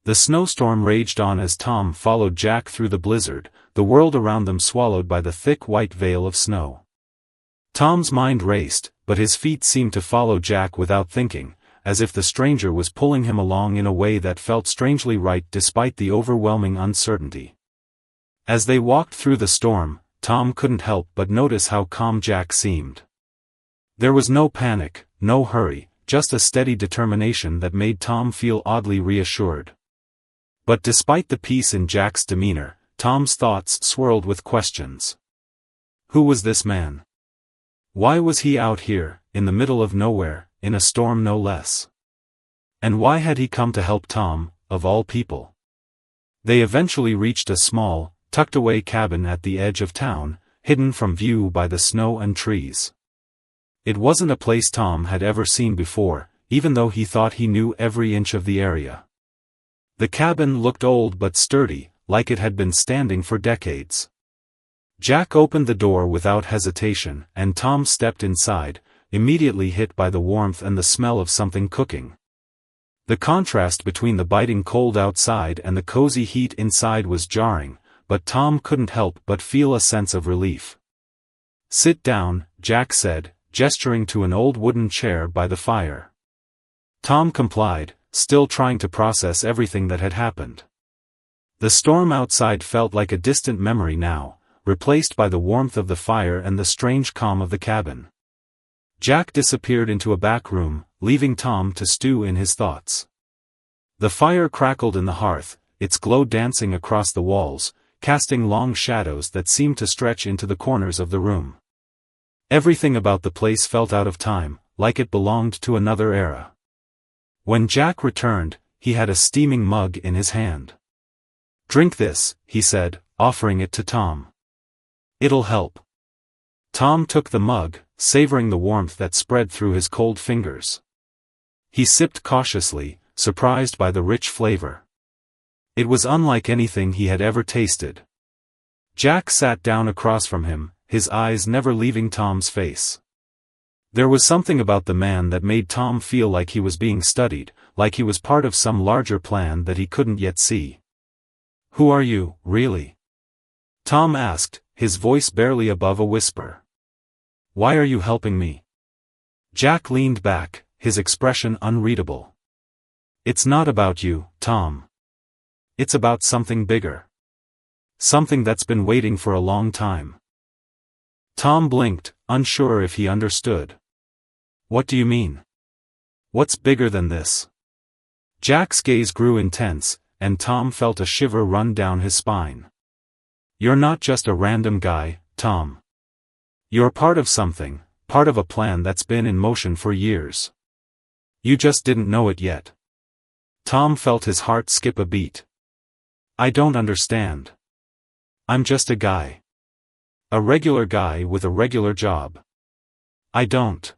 The snowstorm raged on as Tom followed Jack through the blizzard, the world around them swallowed by the thick white veil of snow. Tom's mind raced, but his feet seemed to follow Jack without thinking, as if the stranger was pulling him along in a way that felt strangely right despite the overwhelming uncertainty. As they walked through the storm, Tom couldn't help but notice how calm Jack seemed. There was no panic, no hurry, just a steady determination that made Tom feel oddly reassured. But despite the peace in Jack's demeanor, Tom's thoughts swirled with questions. Who was this man? Why was he out here, in the middle of nowhere, in a storm no less? And why had he come to help Tom, of all people? They eventually reached a small, tucked-away cabin at the edge of town, hidden from view by the snow and trees. It wasn't a place Tom had ever seen before, even though he thought he knew every inch of the area. The cabin looked old but sturdy, like it had been standing for decades. Jack opened the door without hesitation, and Tom stepped inside, immediately hit by the warmth and the smell of something cooking. The contrast between the biting cold outside and the cozy heat inside was jarring, but Tom couldn't help but feel a sense of relief. "Sit down," Jack said, gesturing to an old wooden chair by the fire. Tom complied, still trying to process everything that had happened. The storm outside felt like a distant memory now, replaced by the warmth of the fire and the strange calm of the cabin. Jack disappeared into a back room, leaving Tom to stew in his thoughts. The fire crackled in the hearth, its glow dancing across the walls, casting long shadows that seemed to stretch into the corners of the room. Everything about the place felt out of time, like it belonged to another era. When Jack returned, he had a steaming mug in his hand. "Drink this," he said, offering it to Tom. "It'll help." Tom took the mug, savoring the warmth that spread through his cold fingers. He sipped cautiously, surprised by the rich flavor. It was unlike anything he had ever tasted. Jack sat down across from him, his eyes never leaving Tom's face. There was something about the man that made Tom feel like he was being studied, like he was part of some larger plan that he couldn't yet see. "Who are you, really?" Tom asked, his voice barely above a whisper. "Why are you helping me?" Jack leaned back, his expression unreadable. "It's not about you, Tom. It's about something bigger. Something that's been waiting for a long time." Tom blinked, unsure if he understood. "What do you mean? What's bigger than this?" Jack's gaze grew intense, and Tom felt a shiver run down his spine. "You're not just a random guy, Tom. You're part of something, part of a plan that's been in motion for years. You just didn't know it yet." Tom felt his heart skip a beat. "I don't understand. I'm just a guy. A regular guy with a regular job. I don't."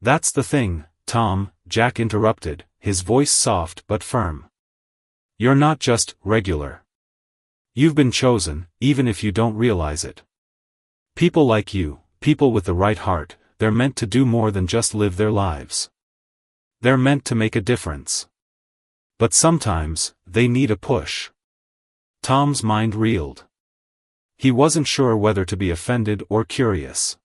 "That's the thing, Tom," Jack interrupted, his voice soft but firm. "You're not just regular. You've been chosen, even if you don't realize it. People like you, people with the right heart, they're meant to do more than just live their lives. They're meant to make a difference. But sometimes, they need a push." Tom's mind reeled. He wasn't sure whether to be offended or curious.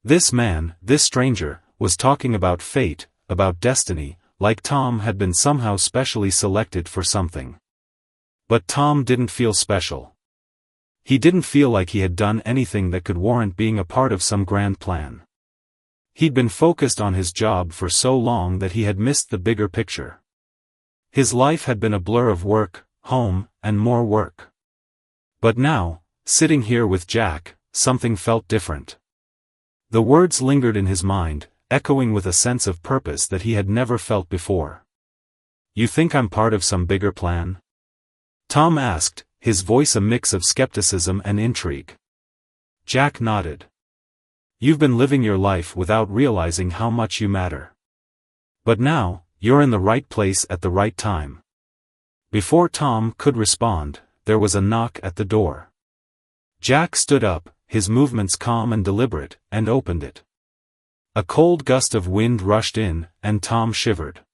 This man, this stranger, was talking about fate, about destiny, like Tom had been somehow specially selected for something. But Tom didn't feel special. He didn't feel like he had done anything that could warrant being a part of some grand plan. He'd been focused on his job for so long that he had missed the bigger picture. His life had been a blur of work, home, and more work. But now, sitting here with Jack, something felt different. The words lingered in his mind, echoing with a sense of purpose that he had never felt before. "You think I'm part of some bigger plan?" Tom asked, his voice a mix of skepticism and intrigue. Jack nodded. "You've been living your life without realizing how much you matter. But now, you're in the right place at the right time." Before Tom could respond, there was a knock at the door. Jack stood up, his movements calm and deliberate, and opened it. A cold gust of wind rushed in, and Tom shivered.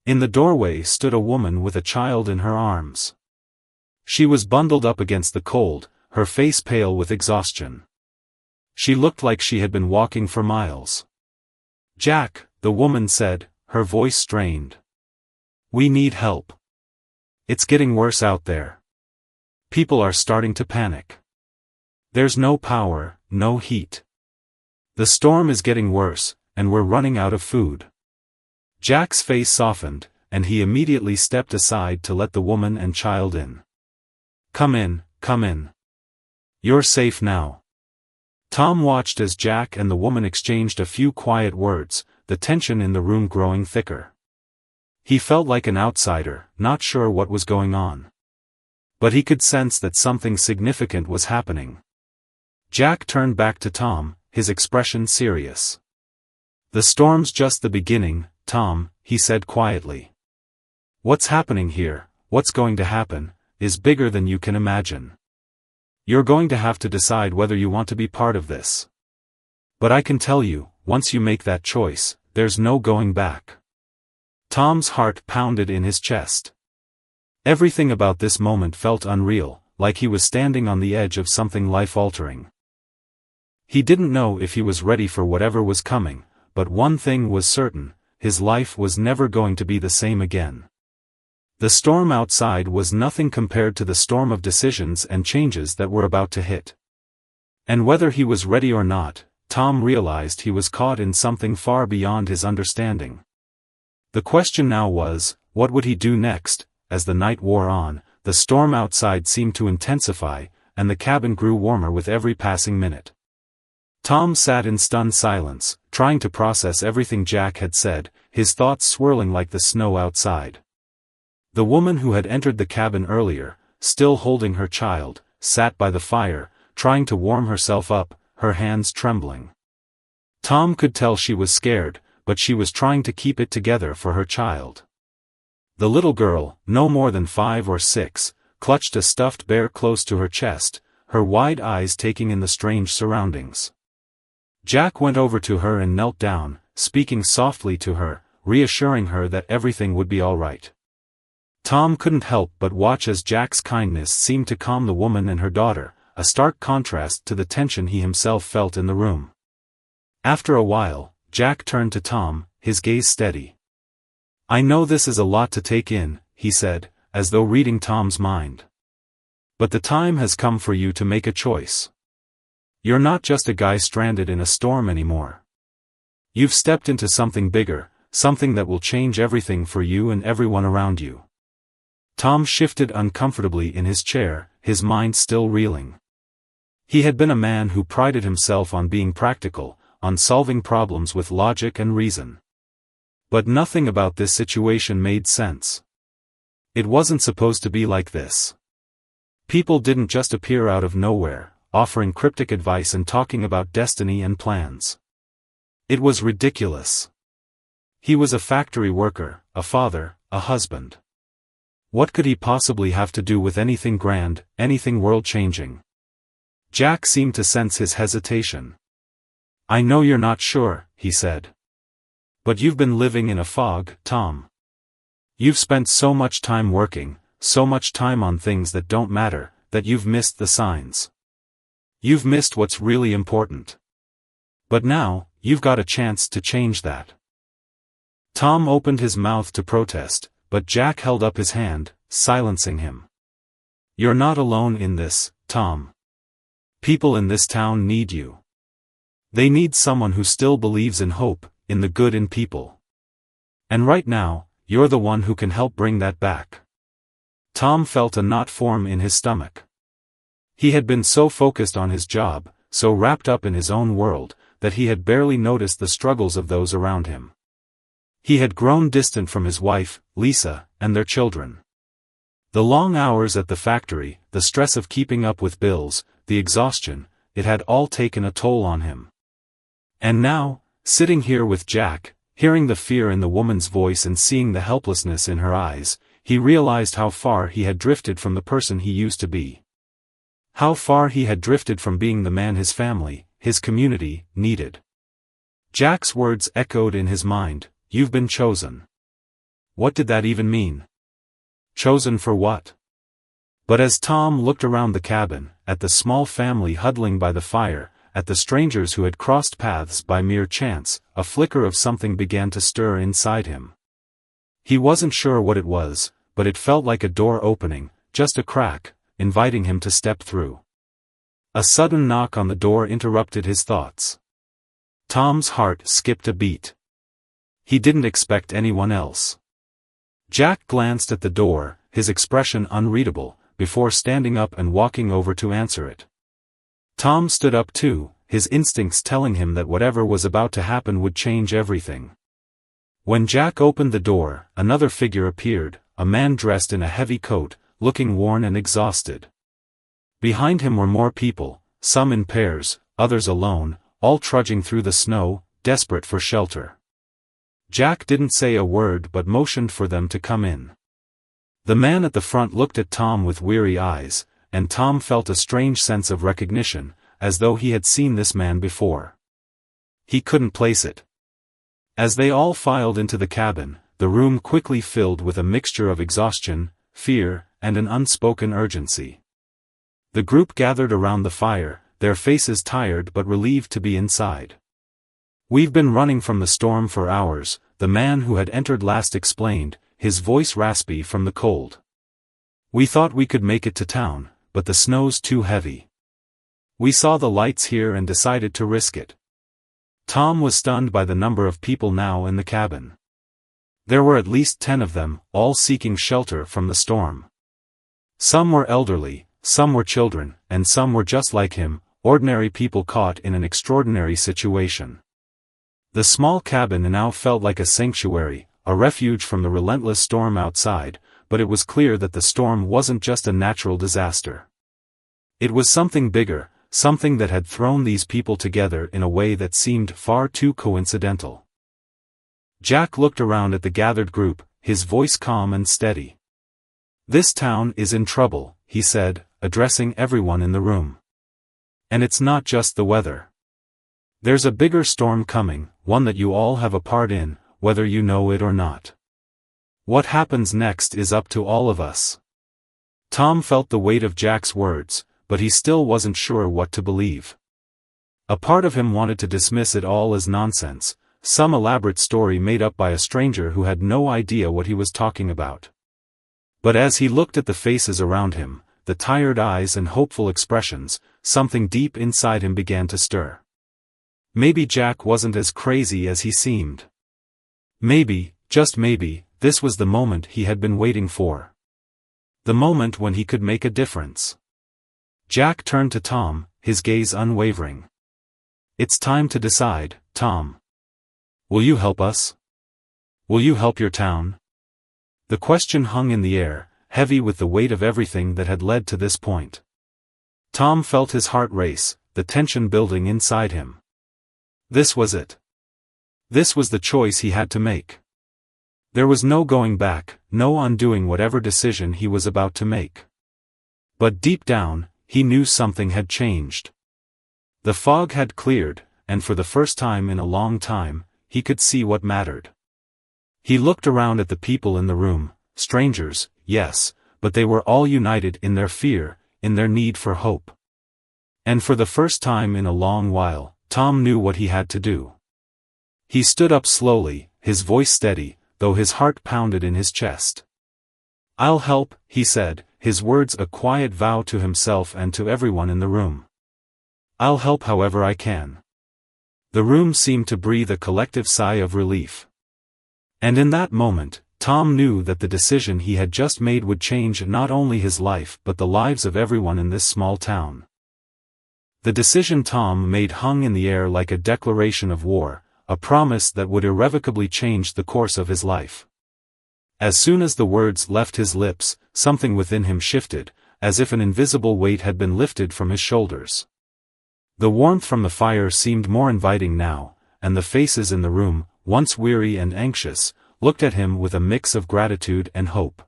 In the doorway stood a woman with a child in her arms. She was bundled up against the cold, her face pale with exhaustion. She looked like she had been walking for miles. "Jack," the woman said, her voice strained. "We need help. It's getting worse out there. People are starting to panic. There's no power, no heat. The storm is getting worse, and we're running out of food." Jack's face softened, and he immediately stepped aside to let the woman and child in. Come in, come in. You're safe now." Tom watched as Jack and the woman exchanged a few quiet words, the tension in the room growing thicker. He felt like an outsider, not sure what was going on. But he could sense that something significant was happening. Jack turned back to Tom, his expression serious. "The storm's just the beginning, Tom," he said quietly. "What's happening here, what's going to happen, is bigger than you can imagine. You're going to have to decide whether you want to be part of this. But I can tell you, once you make that choice, there's no going back." Tom's heart pounded in his chest. Everything about this moment felt unreal, like he was standing on the edge of something life-altering. He didn't know if he was ready for whatever was coming, but one thing was certain, his life was never going to be the same again. The storm outside was nothing compared to the storm of decisions and changes that were about to hit. And whether he was ready or not, Tom realized he was caught in something far beyond his understanding. The question now was, what would he do next? As the night wore on, the storm outside seemed to intensify, and the cabin grew warmer with every passing minute. Tom sat in stunned silence, trying to process everything Jack had said, his thoughts swirling like the snow outside. The woman who had entered the cabin earlier, still holding her child, sat by the fire, trying to warm herself up, her hands trembling. Tom could tell she was scared, but she was trying to keep it together for her child. The little girl, no more than 5 or 6, clutched a stuffed bear close to her chest, her wide eyes taking in the strange surroundings. Jack went over to her and knelt down, speaking softly to her, reassuring her that everything would be all right. Tom couldn't help but watch as Jack's kindness seemed to calm the woman and her daughter, a stark contrast to the tension he himself felt in the room. After a while, Jack turned to Tom, his gaze steady. "I know this is a lot to take in," he said, as though reading Tom's mind. "But the time has come for you to make a choice. You're not just a guy stranded in a storm anymore. You've stepped into something bigger, something that will change everything for you and everyone around you." Tom shifted uncomfortably in his chair, his mind still reeling. He had been a man who prided himself on being practical, on solving problems with logic and reason. But nothing about this situation made sense. It wasn't supposed to be like this. People didn't just appear out of nowhere, offering cryptic advice and talking about destiny and plans. It was ridiculous. He was a factory worker, a father, a husband. What could he possibly have to do with anything grand, anything world-changing? Jack seemed to sense his hesitation. "I know you're not sure," he said. "But you've been living in a fog, Tom. You've spent so much time working, so much time on things that don't matter, that you've missed the signs. You've missed what's really important. But now, you've got a chance to change that." Tom opened his mouth to protest, but Jack held up his hand, silencing him. "You're not alone in this, Tom. People in this town need you. They need someone who still believes in hope, in the good in people. And right now, you're the one who can help bring that back." Tom felt a knot form in his stomach. He had been so focused on his job, so wrapped up in his own world, that he had barely noticed the struggles of those around him. He had grown distant from his wife, Lisa, and their children. The long hours at the factory, the stress of keeping up with bills, the exhaustion, it had all taken a toll on him. And now, sitting here with Jack, hearing the fear in the woman's voice and seeing the helplessness in her eyes, he realized how far he had drifted from the person he used to be. How far he had drifted from being the man his family, his community, needed. Jack's words echoed in his mind, "You've been chosen. What did that even mean? Chosen for what? But as Tom looked around the cabin, at the small family huddling by the fire, at the strangers who had crossed paths by mere chance, a flicker of something began to stir inside him. He wasn't sure what it was, but it felt like a door opening, just a crack, inviting him to step through. A sudden knock on the door interrupted his thoughts. Tom's heart skipped a beat. He didn't expect anyone else. Jack glanced at the door, his expression unreadable, before standing up and walking over to answer it. Tom stood up too, his instincts telling him that whatever was about to happen would change everything. When Jack opened the door, another figure appeared, a man dressed in a heavy coat, looking worn and exhausted. Behind him were more people, some in pairs, others alone, all trudging through the snow, desperate for shelter. Jack didn't say a word but motioned for them to come in. The man at the front looked at Tom with weary eyes, and Tom felt a strange sense of recognition, as though he had seen this man before. He couldn't place it. As they all filed into the cabin, the room quickly filled with a mixture of exhaustion, fear, and an unspoken urgency. The group gathered around the fire, their faces tired but relieved to be inside. "We've been running from the storm for hours," the man who had entered last explained, his voice raspy from the cold. "We thought we could make it to town, but the snow's too heavy. We saw the lights here and decided to risk it." Tom was stunned by the number of people now in the cabin. There were at least 10 of them, all seeking shelter from the storm. Some were elderly, some were children, and some were just like him, ordinary people caught in an extraordinary situation. The small cabin now felt like a sanctuary, a refuge from the relentless storm outside, but it was clear that the storm wasn't just a natural disaster. It was something bigger, something that had thrown these people together in a way that seemed far too coincidental. Jack looked around at the gathered group, his voice calm and steady. "This town is in trouble," he said, addressing everyone in the room. "And it's not just the weather. There's a bigger storm coming, one that you all have a part in, whether you know it or not. What happens next is up to all of us." Tom felt the weight of Jack's words, but he still wasn't sure what to believe. A part of him wanted to dismiss it all as nonsense, some elaborate story made up by a stranger who had no idea what he was talking about. But as he looked at the faces around him, the tired eyes and hopeful expressions, something deep inside him began to stir. Maybe Jack wasn't as crazy as he seemed. Maybe, just maybe, this was the moment he had been waiting for. The moment when he could make a difference. Jack turned to Tom, his gaze unwavering. "It's time to decide, Tom. Will you help us? Will you help your town?" The question hung in the air, heavy with the weight of everything that had led to this point. Tom felt his heart race, the tension building inside him. This was it. This was the choice he had to make. There was no going back, no undoing whatever decision he was about to make. But deep down, he knew something had changed. The fog had cleared, and for the first time in a long time, he could see what mattered. He looked around at the people in the room, strangers, yes, but they were all united in their fear, in their need for hope. And for the first time in a long while, Tom knew what he had to do. He stood up slowly, his voice steady, though his heart pounded in his chest. "I'll help," he said, his words a quiet vow to himself and to everyone in the room. "I'll help however I can." The room seemed to breathe a collective sigh of relief. And in that moment, Tom knew that the decision he had just made would change not only his life but the lives of everyone in this small town. The decision Tom made hung in the air like a declaration of war, a promise that would irrevocably change the course of his life. As soon as the words left his lips, something within him shifted, as if an invisible weight had been lifted from his shoulders. The warmth from the fire seemed more inviting now, and the faces in the room, once weary and anxious, looked at him with a mix of gratitude and hope.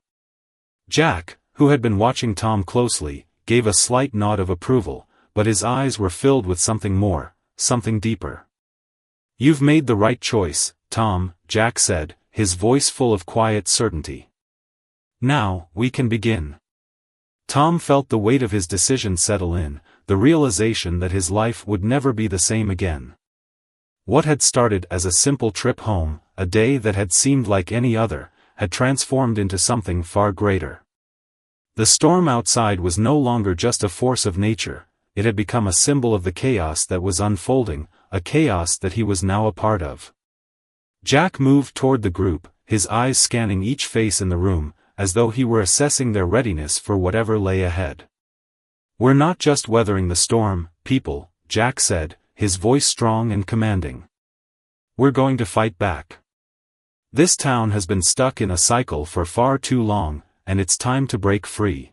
Jack, who had been watching Tom closely, gave a slight nod of approval, but his eyes were filled with something more, something deeper. "You've made the right choice, Tom," Jack said, his voice full of quiet certainty. "Now, we can begin." Tom felt the weight of his decision settle in, the realization that his life would never be the same again. What had started as a simple trip home, a day that had seemed like any other, had transformed into something far greater. The storm outside was no longer just a force of nature, it had become a symbol of the chaos that was unfolding, a chaos that he was now a part of. Jack moved toward the group, his eyes scanning each face in the room, as though he were assessing their readiness for whatever lay ahead. "We're not just weathering the storm, people," Jack said, his voice strong and commanding. "We're going to fight back. This town has been stuck in a cycle for far too long, and it's time to break free.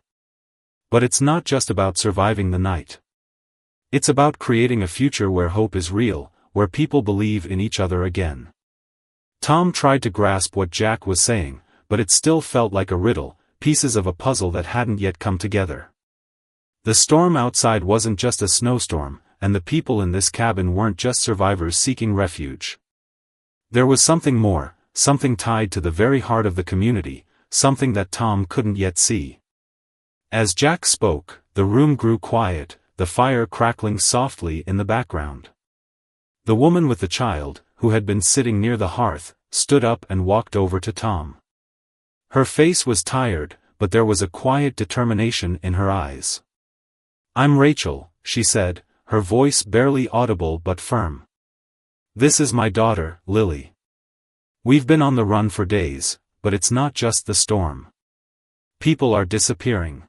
But it's not just about surviving the night. It's about creating a future where hope is real, where people believe in each other again." Tom tried to grasp what Jack was saying, but it still felt like a riddle, pieces of a puzzle that hadn't yet come together. The storm outside wasn't just a snowstorm, and the people in this cabin weren't just survivors seeking refuge. There was something more, something tied to the very heart of the community, something that Tom couldn't yet see. As Jack spoke, the room grew quiet, the fire crackling softly in the background. The woman with the child, who had been sitting near the hearth, stood up and walked over to Tom. Her face was tired, but there was a quiet determination in her eyes. "I'm Rachel," she said, her voice barely audible but firm. "This is my daughter, Lily. We've been on the run for days, but it's not just the storm. People are disappearing.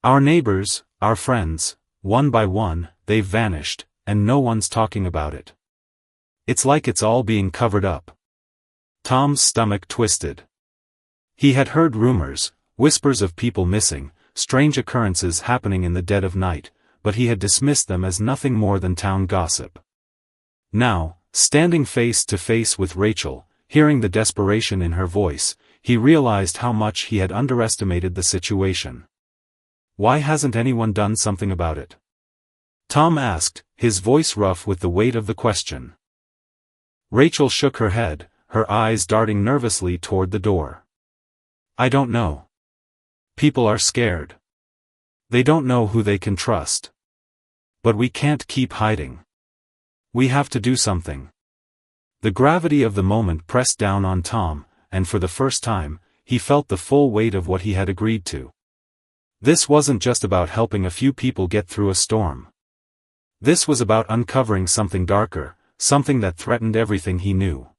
Our neighbors, our friends, one by one, they've vanished, and no one's talking about it. It's like it's all being covered up." Tom's stomach twisted. He had heard rumors, whispers of people missing, strange occurrences happening in the dead of night, but he had dismissed them as nothing more than town gossip. Now, standing face to face with Rachel, hearing the desperation in her voice, he realized how much he had underestimated the situation. "Why hasn't anyone done something about it?" Tom asked, his voice rough with the weight of the question. Rachel shook her head, her eyes darting nervously toward the door. "I don't know. People are scared. They don't know who they can trust. But we can't keep hiding. We have to do something." The gravity of the moment pressed down on Tom, and for the first time, he felt the full weight of what he had agreed to. This wasn't just about helping a few people get through a storm. This was about uncovering something darker, something that threatened everything he knew.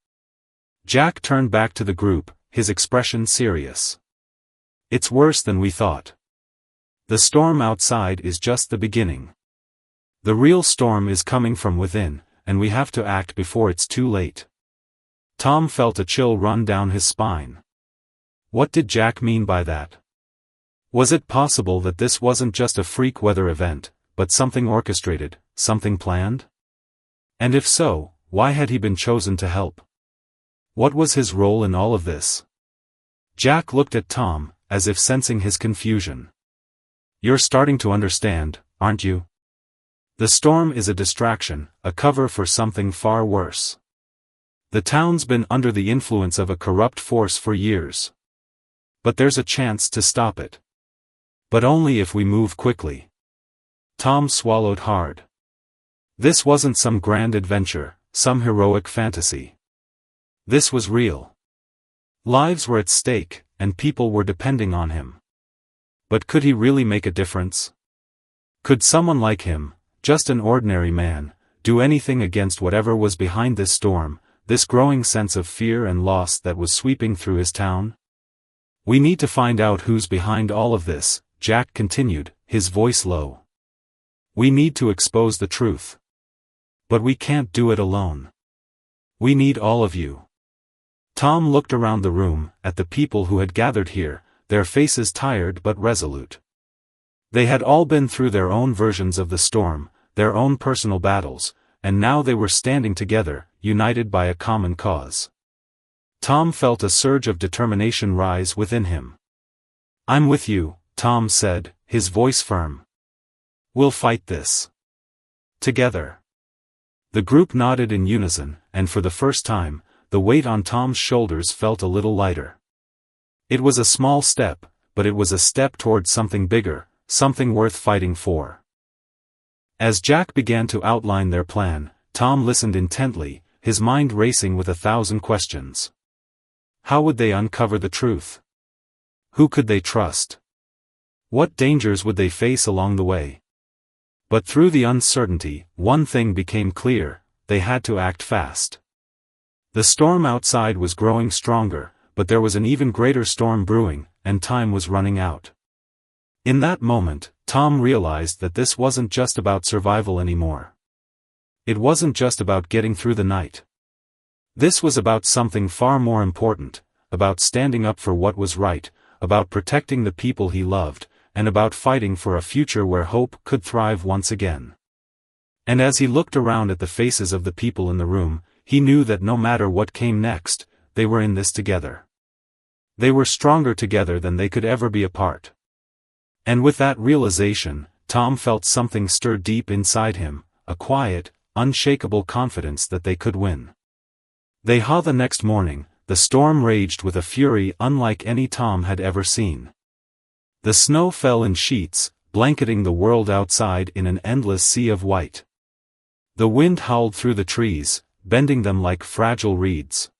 Jack turned back to the group, his expression serious. "It's worse than we thought. The storm outside is just the beginning. The real storm is coming from within, and we have to act before it's too late." Tom felt a chill run down his spine. What did Jack mean by that? Was it possible that this wasn't just a freak weather event, but something orchestrated, something planned? And if so, why had he been chosen to help? What was his role in all of this? Jack looked at Tom, as if sensing his confusion. "You're starting to understand, aren't you? The storm is a distraction, a cover for something far worse. The town's been under the influence of a corrupt force for years. But there's a chance to stop it. But only if we move quickly." Tom swallowed hard. This wasn't some grand adventure, some heroic fantasy. This was real. Lives were at stake, and people were depending on him. But could he really make a difference? Could someone like him, just an ordinary man, do anything against whatever was behind this storm, this growing sense of fear and loss that was sweeping through his town? "We need to find out who's behind all of this," Jack continued, his voice low. "We need to expose the truth. But we can't do it alone. We need all of you." Tom looked around the room, at the people who had gathered here, their faces tired but resolute. They had all been through their own versions of the storm, their own personal battles, and now they were standing together, united by a common cause. Tom felt a surge of determination rise within him. "I'm with you," Tom said, his voice firm. "We'll fight this. Together." The group nodded in unison, and for the first time, the weight on Tom's shoulders felt a little lighter. It was a small step, but it was a step towards something bigger, something worth fighting for. As Jack began to outline their plan, Tom listened intently, his mind racing with 1,000 questions. How would they uncover the truth? Who could they trust? What dangers would they face along the way? But through the uncertainty, one thing became clear: they had to act fast. The storm outside was growing stronger, but there was an even greater storm brewing, and time was running out. In that moment, Tom realized that this wasn't just about survival anymore. It wasn't just about getting through the night. This was about something far more important, about standing up for what was right, about protecting the people he loved, and about fighting for a future where hope could thrive once again. And as he looked around at the faces of the people in the room, he knew that no matter what came next, they were in this together. They were stronger together than they could ever be apart. And with that realization, Tom felt something stir deep inside him, a quiet, unshakable confidence that they could win. The next morning, the storm raged with a fury unlike any Tom had ever seen. The snow fell in sheets, blanketing the world outside in an endless sea of white. The wind howled through the trees, bending them like fragile reeds.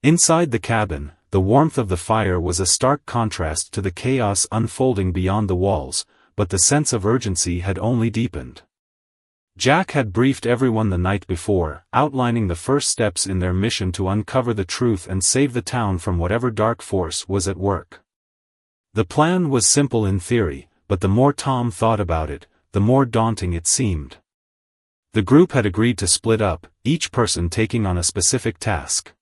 Inside the cabin, the warmth of the fire was a stark contrast to the chaos unfolding beyond the walls, but the sense of urgency had only deepened. Jack had briefed everyone the night before, outlining the first steps in their mission to uncover the truth and save the town from whatever dark force was at work. The plan was simple in theory, but the more Tom thought about it, the more daunting it seemed. The group had agreed to split up, each person taking on a specific task.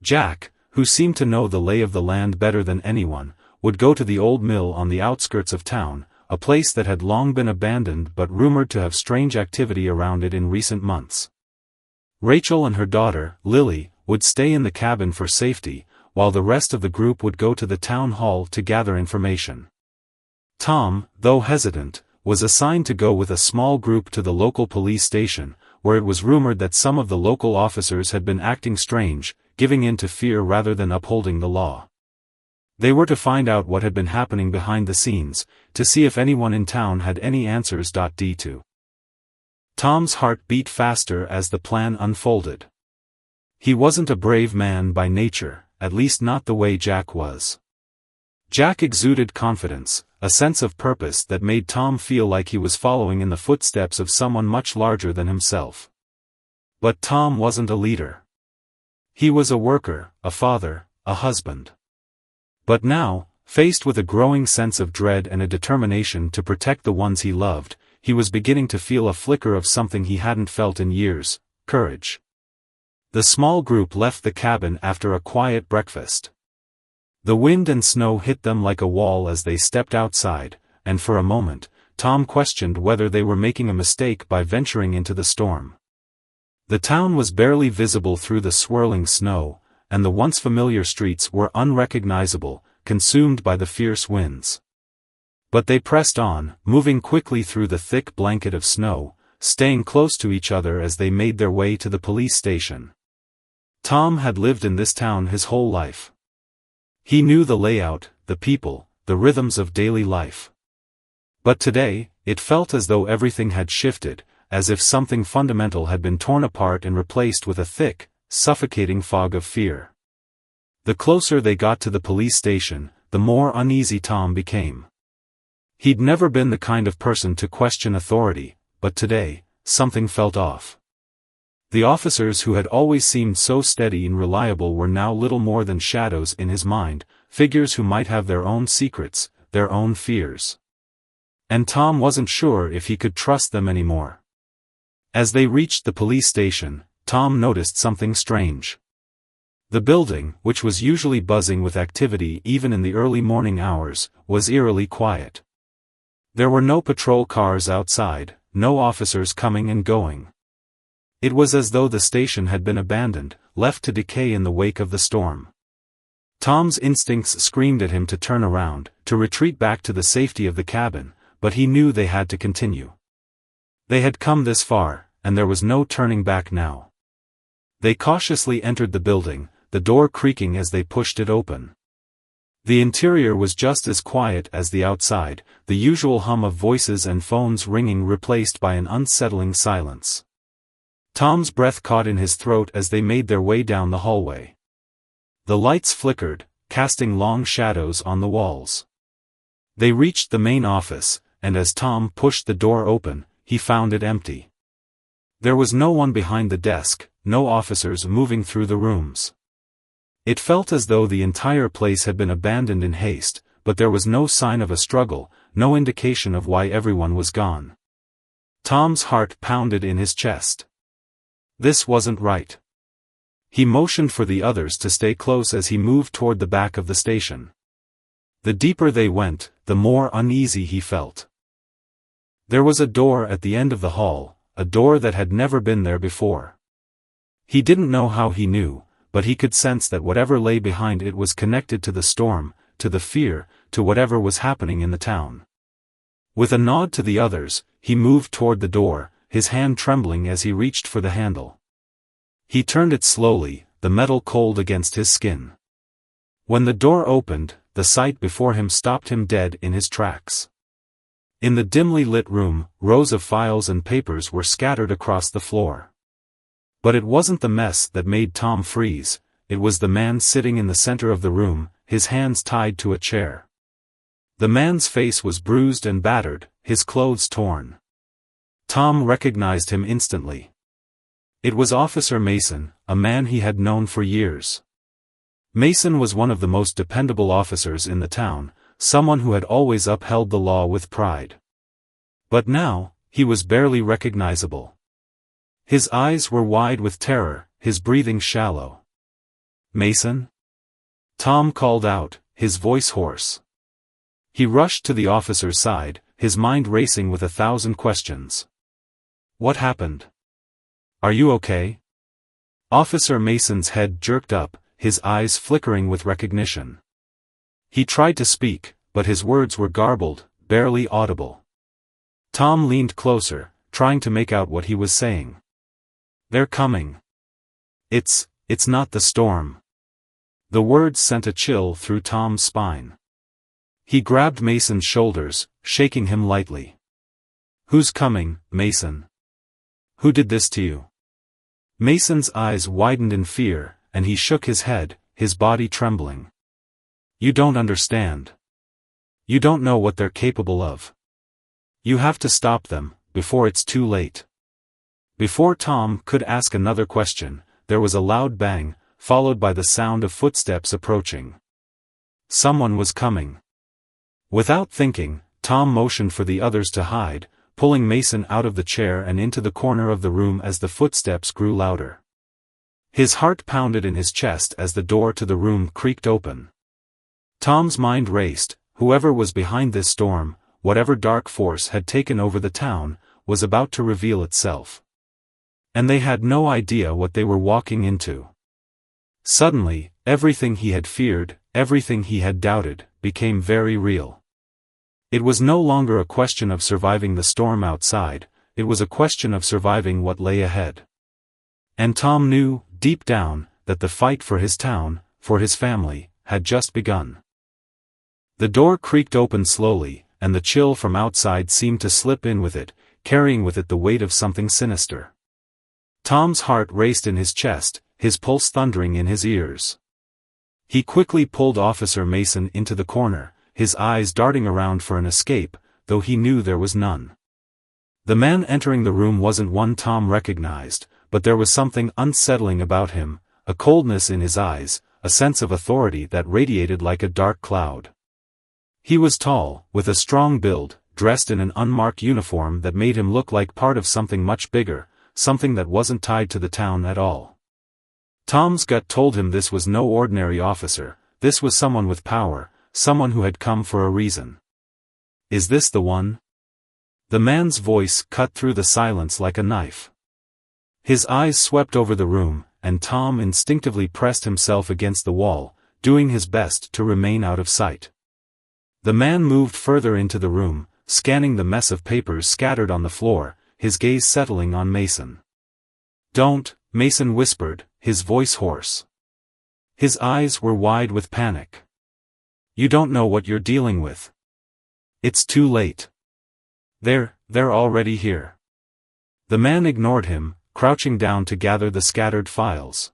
Jack, who seemed to know the lay of the land better than anyone, would go to the old mill on the outskirts of town, a place that had long been abandoned but rumored to have strange activity around it in recent months. Rachel and her daughter, Lily, would stay in the cabin for safety, while the rest of the group would go to the town hall to gather information. Tom, though hesitant, was assigned to go with a small group to the local police station, where it was rumored that some of the local officers had been acting strange, giving in to fear rather than upholding the law. They were to find out what had been happening behind the scenes, to see if anyone in town had any answers. Tom's heart beat faster as the plan unfolded. He wasn't a brave man by nature, at least not the way Jack was. Jack exuded confidence, a sense of purpose that made Tom feel like he was following in the footsteps of someone much larger than himself. But Tom wasn't a leader. He was a worker, a father, a husband. But now, faced with a growing sense of dread and a determination to protect the ones he loved, he was beginning to feel a flicker of something he hadn't felt in years: courage. The small group left the cabin after a quiet breakfast. The wind and snow hit them like a wall as they stepped outside, and for a moment, Tom questioned whether they were making a mistake by venturing into the storm. The town was barely visible through the swirling snow, and the once familiar streets were unrecognizable, consumed by the fierce winds. But they pressed on, moving quickly through the thick blanket of snow, staying close to each other as they made their way to the police station. Tom had lived in this town his whole life. He knew the layout, the people, the rhythms of daily life. But today, it felt as though everything had shifted, as if something fundamental had been torn apart and replaced with a thick, suffocating fog of fear. The closer they got to the police station, the more uneasy Tom became. He'd never been the kind of person to question authority, but today, something felt off. The officers who had always seemed so steady and reliable were now little more than shadows in his mind, figures who might have their own secrets, their own fears. And Tom wasn't sure if he could trust them anymore. As they reached the police station, Tom noticed something strange. The building, which was usually buzzing with activity even in the early morning hours, was eerily quiet. There were no patrol cars outside, no officers coming and going. It was as though the station had been abandoned, left to decay in the wake of the storm. Tom's instincts screamed at him to turn around, to retreat back to the safety of the cabin, but he knew they had to continue. They had come this far, and there was no turning back now. They cautiously entered the building, the door creaking as they pushed it open. The interior was just as quiet as the outside, the usual hum of voices and phones ringing replaced by an unsettling silence. Tom's breath caught in his throat as they made their way down the hallway. The lights flickered, casting long shadows on the walls. They reached the main office, and as Tom pushed the door open, he found it empty. There was no one behind the desk, no officers moving through the rooms. It felt as though the entire place had been abandoned in haste, but there was no sign of a struggle, no indication of why everyone was gone. Tom's heart pounded in his chest. This wasn't right. He motioned for the others to stay close as he moved toward the back of the station. The deeper they went, the more uneasy he felt. There was a door at the end of the hall, a door that had never been there before. He didn't know how he knew, but he could sense that whatever lay behind it was connected to the storm, to the fear, to whatever was happening in the town. With a nod to the others, he moved toward the door, his hand trembling as he reached for the handle. He turned it slowly, the metal cold against his skin. When the door opened, the sight before him stopped him dead in his tracks. In the dimly lit room, rows of files and papers were scattered across the floor. But it wasn't the mess that made Tom freeze, it was the man sitting in the center of the room, his hands tied to a chair. The man's face was bruised and battered, his clothes torn. Tom recognized him instantly. It was Officer Mason, a man he had known for years. Mason was one of the most dependable officers in the town, someone who had always upheld the law with pride. But now, he was barely recognizable. His eyes were wide with terror, his breathing shallow. "Mason?" Tom called out, his voice hoarse. He rushed to the officer's side, his mind racing with 1,000 questions. "What happened? Are you okay?" Officer Mason's head jerked up, his eyes flickering with recognition. He tried to speak, but his words were garbled, barely audible. Tom leaned closer, trying to make out what he was saying. "They're coming. It's not the storm." The words sent a chill through Tom's spine. He grabbed Mason's shoulders, shaking him lightly. "Who's coming, Mason? Who did this to you?" Mason's eyes widened in fear, and he shook his head, his body trembling. "You don't understand. You don't know what they're capable of. You have to stop them, before it's too late." Before Tom could ask another question, there was a loud bang, followed by the sound of footsteps approaching. Someone was coming. Without thinking, Tom motioned for the others to hide, pulling Mason out of the chair and into the corner of the room as the footsteps grew louder. His heart pounded in his chest as the door to the room creaked open. Tom's mind raced, whoever was behind this storm, whatever dark force had taken over the town, was about to reveal itself. And they had no idea what they were walking into. Suddenly, everything he had feared, everything he had doubted, became very real. It was no longer a question of surviving the storm outside, it was a question of surviving what lay ahead. And Tom knew, deep down, that the fight for his town, for his family, had just begun. The door creaked open slowly, and the chill from outside seemed to slip in with it, carrying with it the weight of something sinister. Tom's heart raced in his chest, his pulse thundering in his ears. He quickly pulled Officer Mason into the corner, his eyes darting around for an escape, though he knew there was none. The man entering the room wasn't one Tom recognized, but there was something unsettling about him, a coldness in his eyes, a sense of authority that radiated like a dark cloud. He was tall, with a strong build, dressed in an unmarked uniform that made him look like part of something much bigger, something that wasn't tied to the town at all. Tom's gut told him this was no ordinary officer, this was someone with power, someone who had come for a reason. "Is this the one?" The man's voice cut through the silence like a knife. His eyes swept over the room, and Tom instinctively pressed himself against the wall, doing his best to remain out of sight. The man moved further into the room, scanning the mess of papers scattered on the floor, his gaze settling on Mason. Don't Mason whispered, his voice hoarse. His eyes were wide with panic. You don't know what you're dealing with. It's too late. They're already here. The man ignored him, crouching down to gather the scattered files.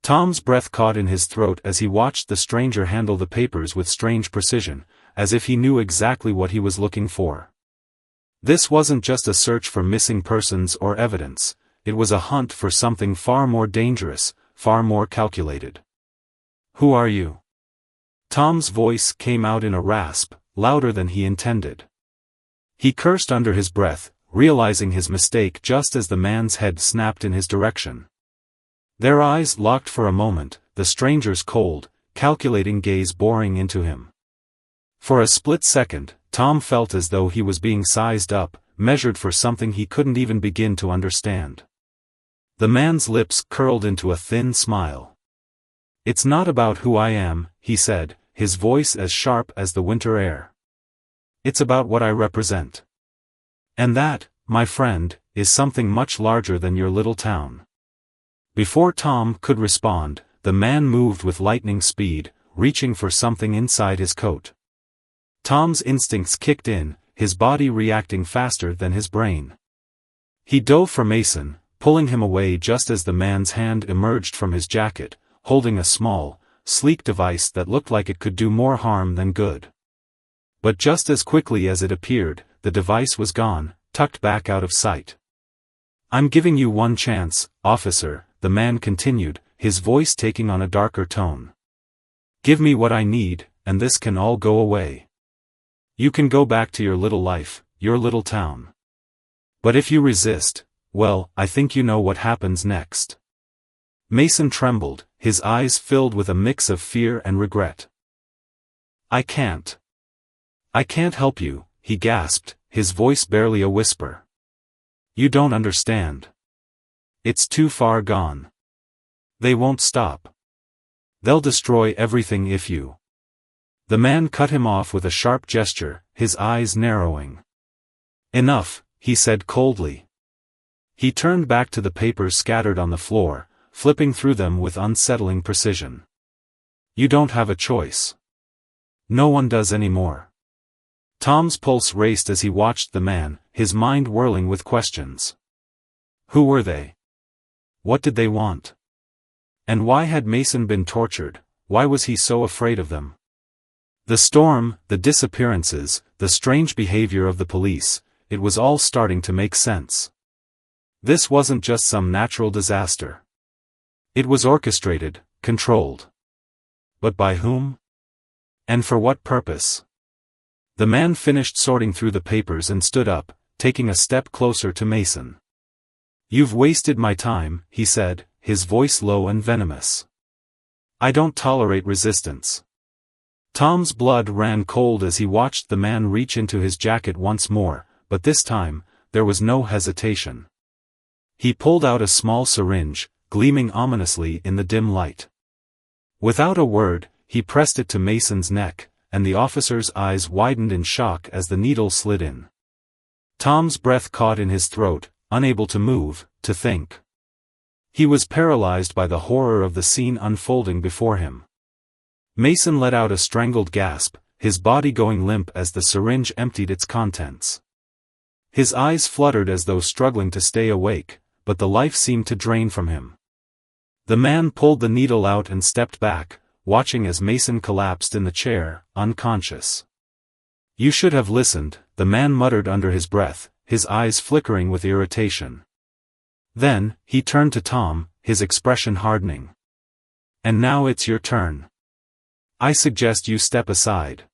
Tom's breath caught in his throat as he watched the stranger handle the papers with strange precision, as if he knew exactly what he was looking for. This wasn't just a search for missing persons or evidence, it was a hunt for something far more dangerous, far more calculated. Who are you? Tom's voice came out in a rasp, louder than he intended. He cursed under his breath, realizing his mistake just as the man's head snapped in his direction. Their eyes locked for a moment, the stranger's cold, calculating gaze boring into him. For a split second, Tom felt as though he was being sized up, measured for something he couldn't even begin to understand. The man's lips curled into a thin smile. It's not about who I am, he said, his voice as sharp as the winter air. It's about what I represent. And that, my friend, is something much larger than your little town. Before Tom could respond, the man moved with lightning speed, reaching for something inside his coat. Tom's instincts kicked in, his body reacting faster than his brain. He dove for Mason, pulling him away just as the man's hand emerged from his jacket, holding a small, sleek device that looked like it could do more harm than good. But just as quickly as it appeared, the device was gone, tucked back out of sight. I'm giving you one chance, officer, the man continued, his voice taking on a darker tone. Give me what I need, and this can all go away. You can go back to your little life, your little town. But if you resist, well, I think you know what happens next. Mason trembled, his eyes filled with a mix of fear and regret. I can't help you, he gasped, his voice barely a whisper. You don't understand. It's too far gone. They won't stop. They'll destroy everything if you. The man cut him off with a sharp gesture, his eyes narrowing. Enough, he said coldly. He turned back to the papers scattered on the floor, flipping through them with unsettling precision. You don't have a choice. No one does anymore. Tom's pulse raced as he watched the man, his mind whirling with questions. Who were they? What did they want? And why had Mason been tortured? Why was he so afraid of them? The storm, the disappearances, the strange behavior of the police, it was all starting to make sense. This wasn't just some natural disaster. It was orchestrated, controlled. But by whom? And for what purpose? The man finished sorting through the papers and stood up, taking a step closer to Mason. You've wasted my time, he said, his voice low and venomous. I don't tolerate resistance. Tom's blood ran cold as he watched the man reach into his jacket once more, but this time, there was no hesitation. He pulled out a small syringe, gleaming ominously in the dim light. Without a word, he pressed it to Mason's neck, and the officer's eyes widened in shock as the needle slid in. Tom's breath caught in his throat, unable to move, to think. He was paralyzed by the horror of the scene unfolding before him. Mason let out a strangled gasp, his body going limp as the syringe emptied its contents. His eyes fluttered as though struggling to stay awake, but the life seemed to drain from him. The man pulled the needle out and stepped back, watching as Mason collapsed in the chair, unconscious. You should have listened, the man muttered under his breath, his eyes flickering with irritation. Then, he turned to Tom, his expression hardening. And now it's your turn. I suggest you step aside.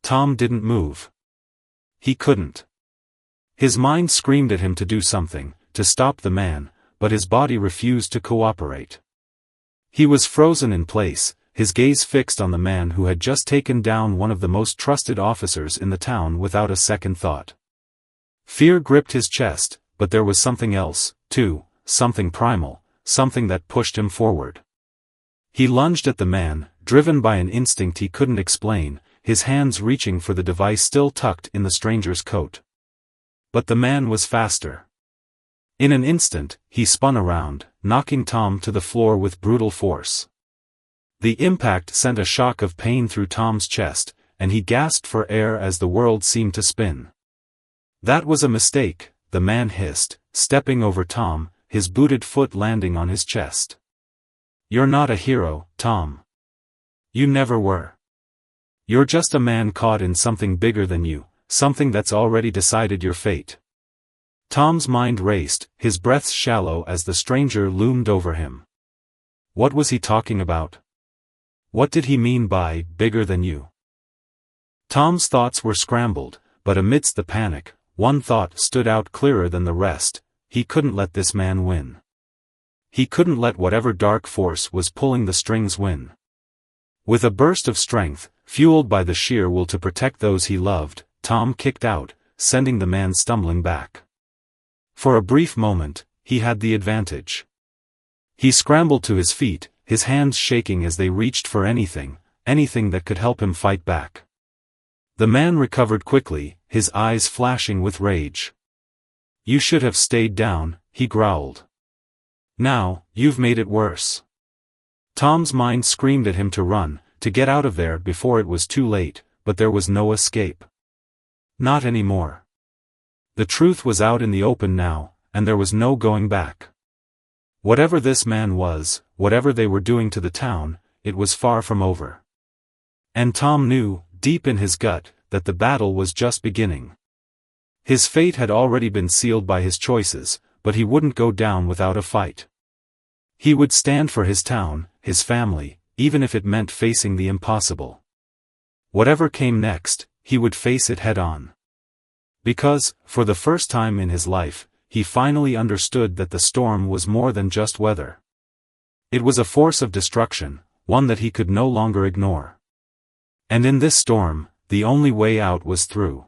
Tom didn't move. He couldn't. His mind screamed at him to do something, to stop the man, but his body refused to cooperate. He was frozen in place, his gaze fixed on the man who had just taken down one of the most trusted officers in the town without a second thought. Fear gripped his chest, but there was something else, too, something primal, something that pushed him forward. He lunged at the man, driven by an instinct he couldn't explain, his hands reaching for the device still tucked in the stranger's coat. But the man was faster. In an instant, he spun around, knocking Tom to the floor with brutal force. The impact sent a shock of pain through Tom's chest, and he gasped for air as the world seemed to spin. "That was a mistake," the man hissed, stepping over Tom, his booted foot landing on his chest. "You're not a hero, Tom. You never were. You're just a man caught in something bigger than you, something that's already decided your fate." Tom's mind raced, his breath shallow as the stranger loomed over him. What was he talking about? What did he mean by bigger than you? Tom's thoughts were scrambled, but amidst the panic, one thought stood out clearer than the rest: he couldn't let this man win. He couldn't let whatever dark force was pulling the strings win. With a burst of strength, fueled by the sheer will to protect those he loved, Tom kicked out, sending the man stumbling back. For a brief moment, he had the advantage. He scrambled to his feet, his hands shaking as they reached for anything that could help him fight back. The man recovered quickly, his eyes flashing with rage. "You should have stayed down," he growled. "Now, you've made it worse." Tom's mind screamed at him to run, to get out of there before it was too late, but there was no escape. Not anymore. The truth was out in the open now, and there was no going back. Whatever this man was, whatever they were doing to the town, it was far from over. And Tom knew, deep in his gut, that the battle was just beginning. His fate had already been sealed by his choices, but he wouldn't go down without a fight. He would stand for his town, his family, even if it meant facing the impossible. Whatever came next, he would face it head-on. Because, for the first time in his life, he finally understood that the storm was more than just weather. It was a force of destruction, one that he could no longer ignore. And in this storm, the only way out was through.